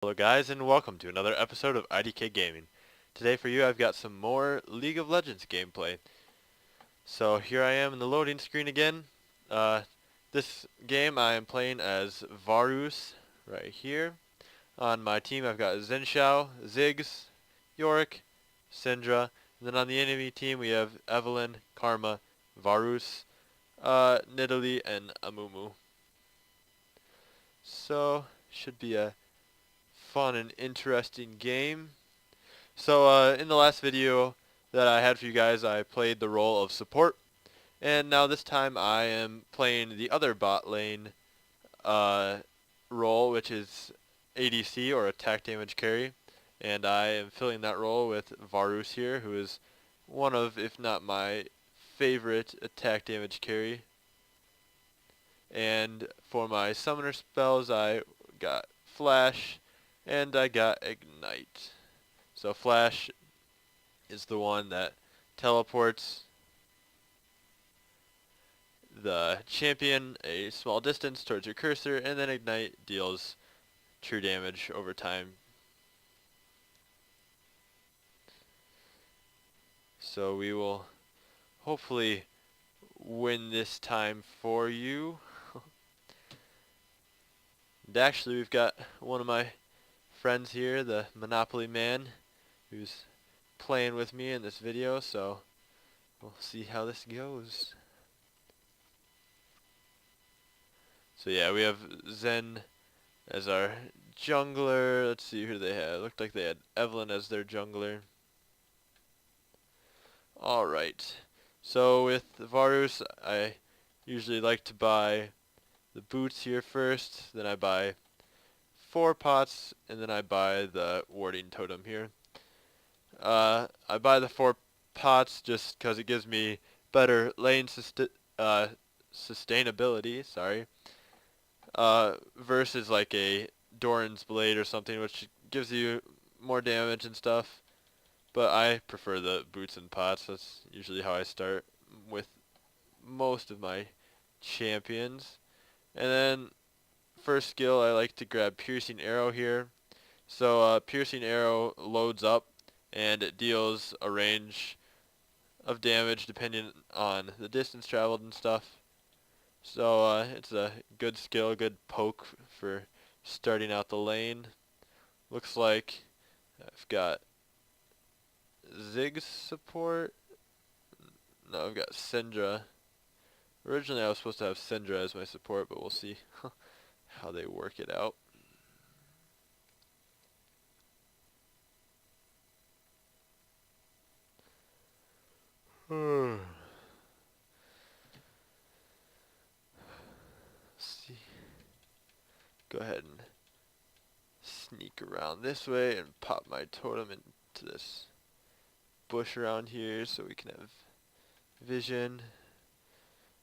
Hello guys and welcome to another episode of IDK Gaming. Today for you I've got some more League of Legends gameplay. So here I am in the loading screen again. Uh, this game I am playing as Varus right here. On my team I've got Zenshao, Ziggs, Yorick, Syndra, and then on the enemy team we have Evelynn, Karma, Varus, Nidalee, and Amumu. So should be a fun and interesting game. So in the last video that I had for you guys, I played the role of support, and now this time I am playing the other bot lane uh, role, which is ADC or attack damage carry, and I am filling that role with Varus here, who is one of, if not my favorite attack damage carry. And for my summoner spells, I got Flash, and I got Ignite. So Flash is the one that teleports the champion a small distance towards your cursor, and then Ignite deals true damage over time. So we will hopefully win this time for you. And actually we've got one of my friends here, the Monopoly Man, who's playing with me in this video, so we'll see how this goes. So yeah, we have Zen as our jungler. Let's see who they had. Looked like they had Evelynn as their jungler. Alright. So with Varus, I usually like to buy the boots here first. Then I buy 4 pots, and then I buy the warding totem here. I buy the 4 pots just because it gives me better lane sustainability. Sorry. Versus like a Doran's Blade or something, which gives you more damage and stuff. But I prefer the boots and pots. That's usually how I start with most of my champions. And then first skill, I like to grab Piercing Arrow here. So Piercing Arrow loads up and it deals a range of damage depending on the distance traveled and stuff. So it's a good skill, good poke for starting out the lane. Looks like I've got Ziggs support. No, I've got Syndra. Originally I was supposed to have Syndra as my support, but we'll see how they work it out. See. Go ahead and sneak around this way and pop my totem into this bush around here so we can have vision.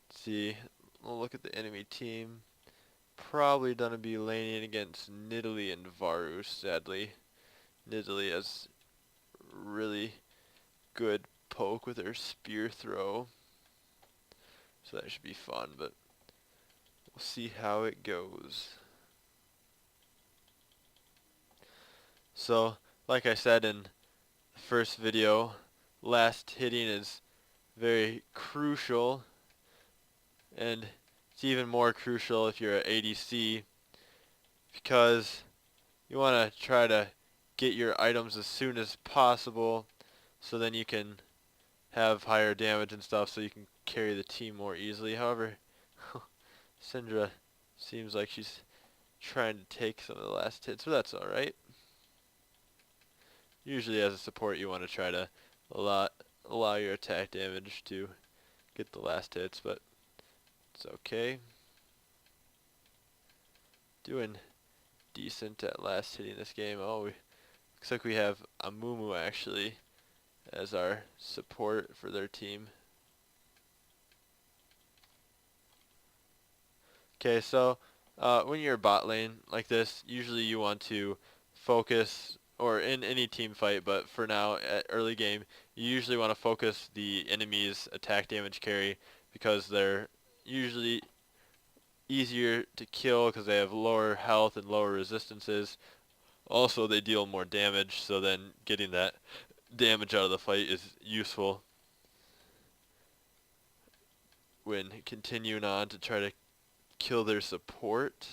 Let's see. We'll look at the enemy team. Probably gonna be laning against Nidalee and Varus, sadly. Nidalee has really good poke with her spear throw. So that should be fun, but we'll see how it goes. So, like I said in the first video, last hitting is very crucial, and it's even more crucial if you're an ADC, because you want to try to get your items as soon as possible so then you can have higher damage and stuff so you can carry the team more easily. However, Syndra seems like she's trying to take some of the last hits, but that's alright. Usually as a support you want to try to allow your attack damage to get the last hits, but it's okay. Doing decent at last hitting this game. Oh, looks like we have Amumu actually as our support for their team. Okay, so when you're bot lane like this, usually you want to focus, or in any team fight, but for now at early game, you usually want to focus the enemy's attack damage carry because they're usually easier to kill because they have lower health and lower resistances. Also, they deal more damage, so then getting that damage out of the fight is useful when continuing on to try to kill their support.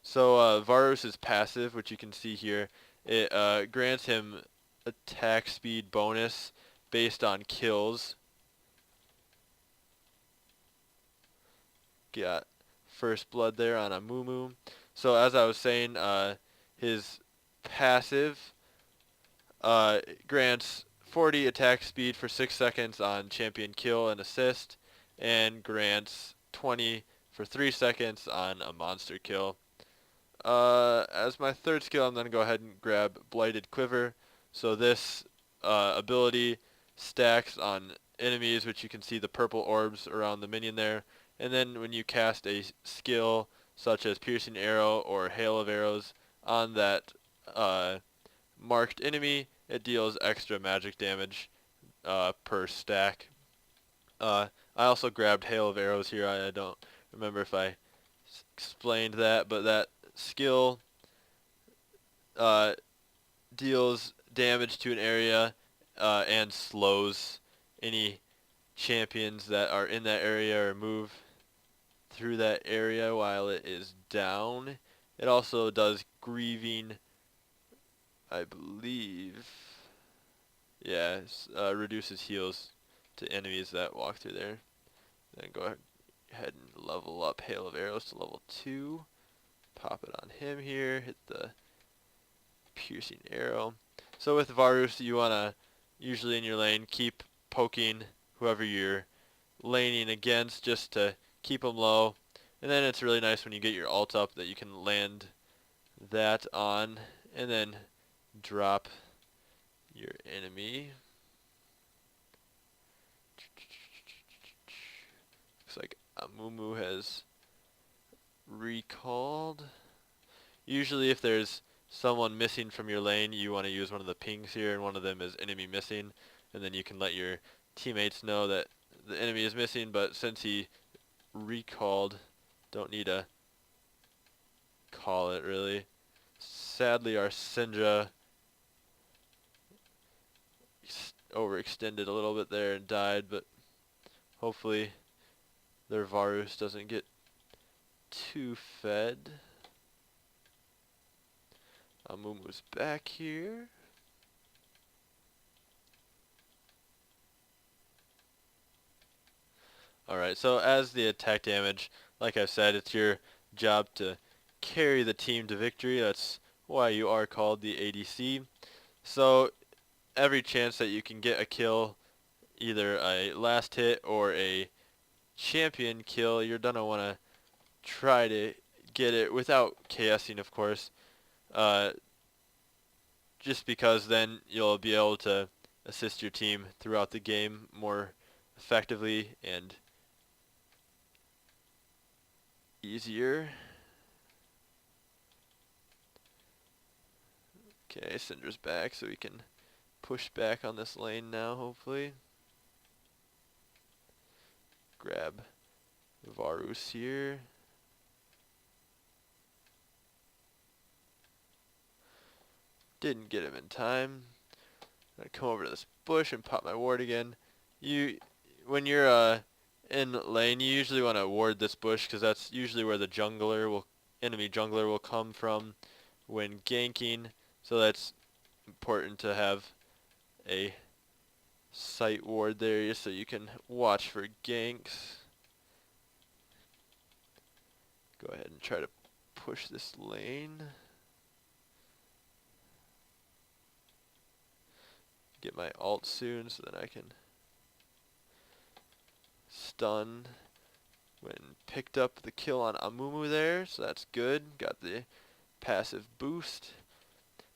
So Varus is passive, which you can see here. It grants him attack speed bonus based on kills. Got first blood there on a Mumu. So as I was saying, his passive grants 40 attack speed for 6 seconds on champion kill and assist, and grants 20 for 3 seconds on a monster kill. As my third skill, I'm going to go ahead and grab Blighted Quiver. So this ability stacks on enemies, which you can see the purple orbs around the minion there. And then when you cast a skill such as Piercing Arrow or Hail of Arrows on that marked enemy, it deals extra magic damage per stack. I also grabbed Hail of Arrows here. I don't remember if I explained that, but that skill deals damage to an area and slows any champions that are in that area or move through that area while it is down. It also does grieving, I believe. Yeah, reduces heals to enemies that walk through there. Then go ahead and level up Hail of Arrows to level 2. Pop it on him here. Hit the Piercing Arrow. So with Varus, you want to, usually in your lane, keep poking whoever you're laning against just to keep them low. And then it's really nice when you get your ult up that you can land that on and then drop your enemy. Looks like Amumu has recalled. Usually if there's someone missing from your lane, you want to use one of the pings here, and one of them is enemy missing, and then you can let your teammates know that the enemy is missing, but since he recalled, don't need to call it really. Sadly, our Syndra overextended a little bit there and died, but hopefully their Varus doesn't get too fed. Amumu's back here. Alright, so as the attack damage, like I said, it's your job to carry the team to victory. That's why you are called the ADC. So every chance that you can get a kill, either a last hit or a champion kill, you're gonna want to try to get it without KSing, of course. Just because then you'll be able to assist your team throughout the game more effectively and easier. Okay, Syndra's back, so we can push back on this lane now, hopefully. Grab Varus here. Didn't get him in time. I'm gonna come over to this bush and pop my ward again. When you're in lane, you usually want to ward this bush because that's usually where the enemy jungler will come from when ganking. So that's important to have a sight ward there so you can watch for ganks. Go ahead and try to push this lane. Get my ult soon so that I can stun when picked up the kill on Amumu there, so that's good. Got the passive boost.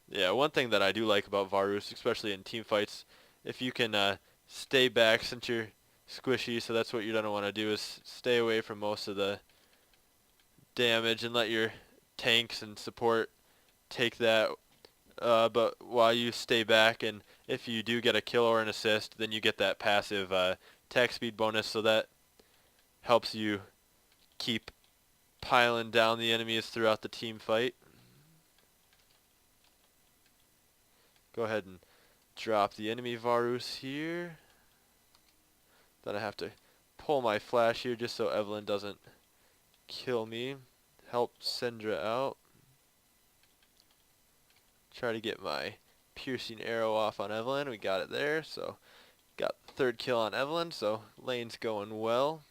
Yeah, one thing that I do like about Varus, especially in team fights, if you can stay back since you're squishy, so that's what you're going to want to do is stay away from most of the damage and let your tanks and support take that. But while you stay back, and if you do get a kill or an assist, then you get that passive attack speed bonus, so that helps you keep piling down the enemies throughout the team fight. Go ahead and drop the enemy Varus here. Then I have to pull my flash here just so Evelyn doesn't kill me. Help Syndra out. Try to get my piercing arrow off on Evelyn. We got it there, so got the third kill on Evelyn, so lane's going well.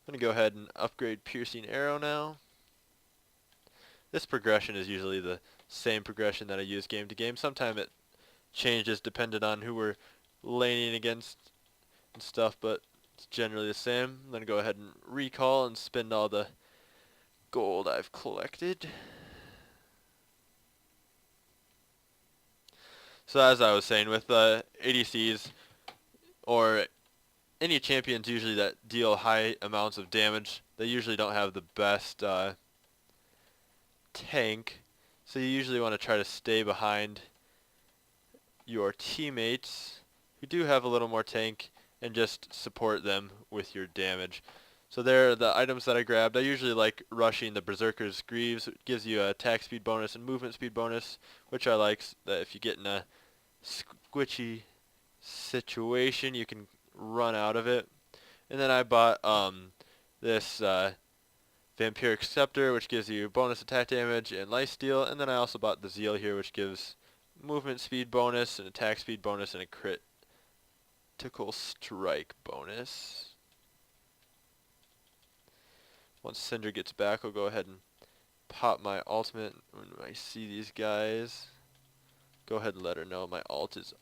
I'm going to go ahead and upgrade piercing arrow now. This progression is usually the same progression that I use game to game. Sometimes it changes depending on who we're laning against and stuff, but it's generally the same. I'm going to go ahead and recall and spend all the gold I've collected. So as I was saying, with ADCs or any champions usually that deal high amounts of damage, they usually don't have the best tank. So you usually want to try to stay behind your teammates who do have a little more tank and just support them with your damage. So there are the items that I grabbed. I usually like rushing the Berserker's Greaves. It gives you a attack speed bonus and movement speed bonus, which I like, that if you get in a squishy situation, you can run out of it. And then I bought this Vampiric Scepter, which gives you bonus attack damage and lifesteal. And then I also bought the Zeal here, which gives movement speed bonus, an attack speed bonus, and a critical strike bonus. Once Syndra gets back, I'll go ahead and pop my ultimate. When I see these guys, go ahead and let her know my ult is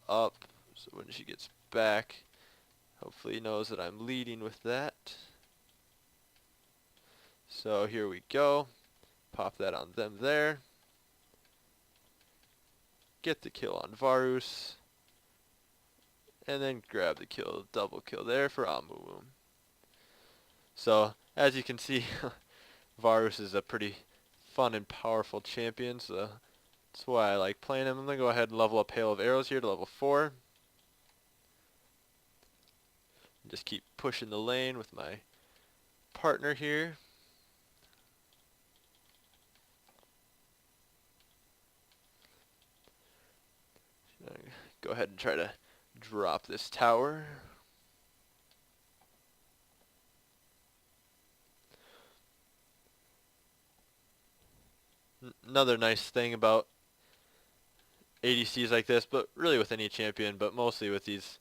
up. So when she gets back, hopefully he knows that I'm leading with that. So here we go. Pop that on them there. Get the kill on Varus. And then grab the kill, double kill there for Amumu. So as you can see, Varus is a pretty fun and powerful champion, so that's why I like playing him. I'm going to go ahead and level up Hail of Arrows here to level 4. Just keep pushing the lane with my partner here. Go ahead and try to drop this tower. Another nice thing about ADCs like this, but really with any champion, but mostly with these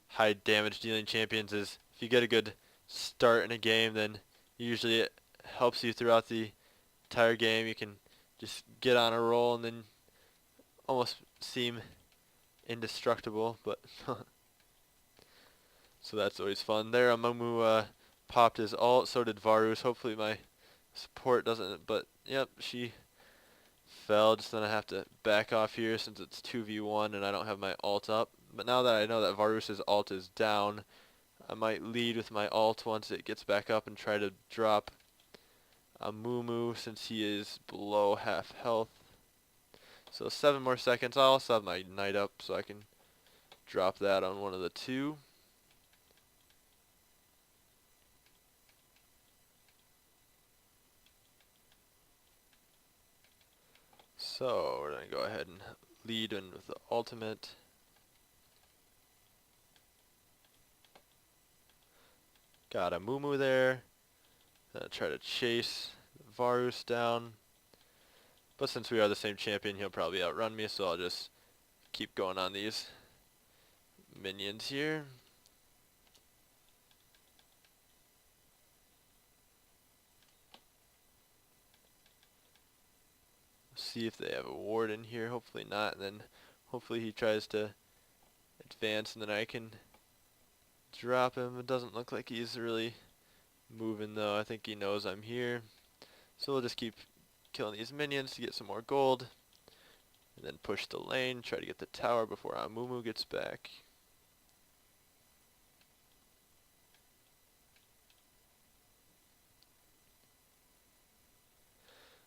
high damage dealing champions, is if you get a good start in a game, then usually it helps you throughout the entire game. You can just get on a roll and then almost seem indestructible, but so that's always fun. There, Amumu popped his ult, so did Varus. Hopefully my support doesn't, but yep, she fell. Just then I have to back off here since it's 2v1 and I don't have my ult up. But now that I know that Varus's ult is down, I might lead with my ult once it gets back up and try to drop Amumu since he is below half health. So 7 more seconds. I'll also have my knight up so I can drop that on one of the two. So we're going to go ahead and lead in with the ultimate. Got a Mumu there. Gonna try to chase Varus down. But since we are the same champion, he'll probably outrun me, so I'll just keep going on these minions here. See if they have a ward in here. Hopefully not, and then hopefully he tries to advance and then I can drop him. It doesn't look like he's really moving though. I think he knows I'm here. So we'll just keep killing these minions to get some more gold. And then push the lane, try to get the tower before Amumu gets back.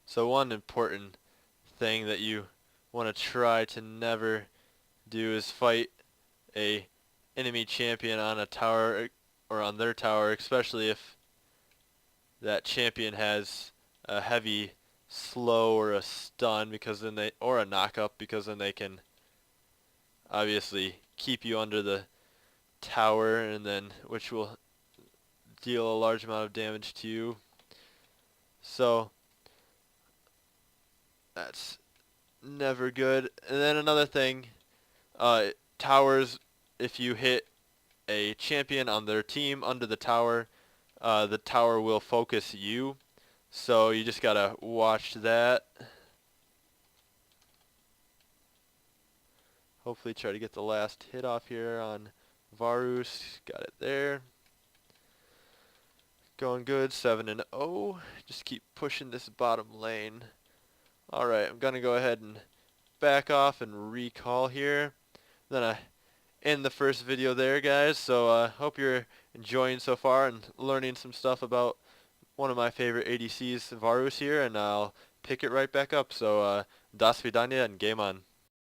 So one important thing that you want to try to never do is fight a enemy champion on a tower or on their tower, especially if that champion has a heavy slow or a stun, because then they, or a knock-up, because then they can obviously keep you under the tower, and then which will deal a large amount of damage to you. So that's never good. And then another thing, towers, if you hit a champion on their team under the tower will focus you. So you just gotta watch that. Hopefully try to get the last hit off here on Varus. Got it there. Going good, 7-0. Just keep pushing this bottom lane. Alright, I'm gonna go ahead and back off and recall here. Then I end the first video there, guys. So hope you're enjoying so far and learning some stuff about one of my favorite ADCs, Varus here, and I'll pick it right back up. So, das vidanya and game on.